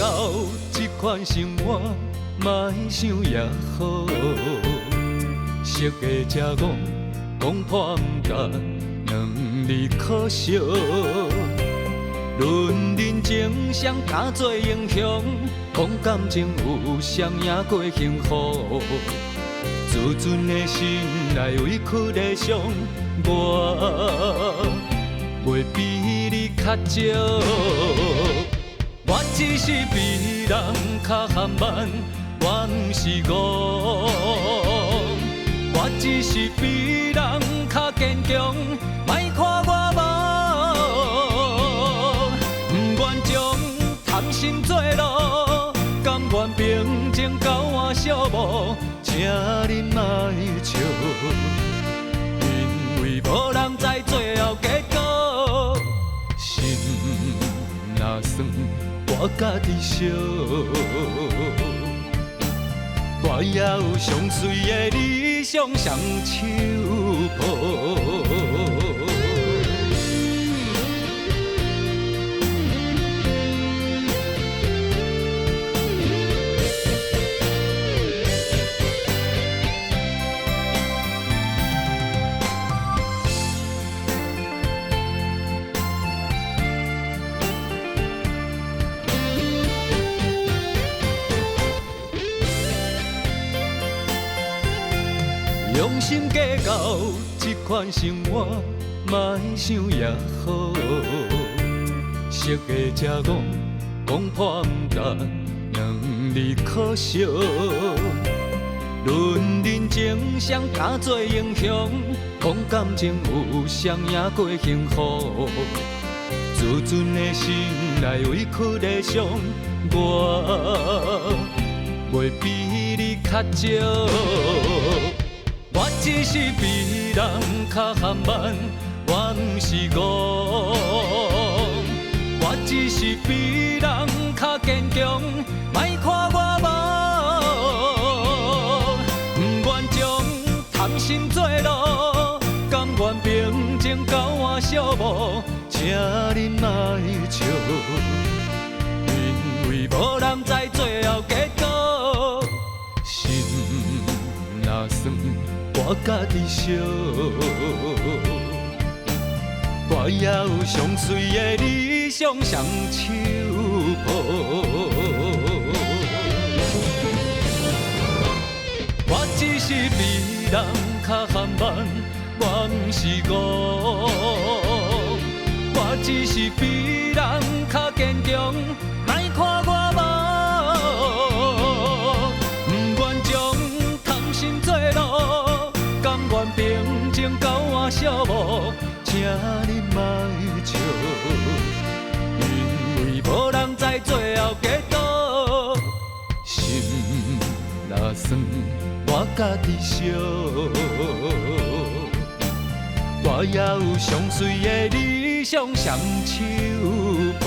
到这款生活，莫想也好。熟的才讲，讲破不干，两字可惜。论人情，谁敢做英雄？讲感情有谁赢过幸福？自尊的心内委屈的伤，我袂比你较少。我只是比人较含慢，我不是戆。我只是比人较坚强，莫看我无。不愿将贪心做路，甘愿平静交换寂寞，请你莫笑，因为无人知最后结果。心若酸，我家己烧。我也有上水的理想，双手抱。用心计较这款生活，莫想也好。熟的才讲，讲破不干，两字可惜。论人情，谁敢做英雄？讲感情有谁赢过幸福？自尊的心内委屈的伤，我袂比你较少。我只是比人较含慢，我不是戆。我只是比人较坚强，莫看我无。不愿将贪心做路，甘愿平静交换寂寞，请你莫笑，因为无人知最后结果。心若酸，我家己烧，我也有上水的理想，双手抱。我只是比人较含慢，我不是戆。我只是比人较坚强，莫看我无。不愿将贪心做路，甘愿平静交换寂寞，请你莫笑，因为无人知最后结果。心若酸，我家己烧。我也有上水的理想，双手抱。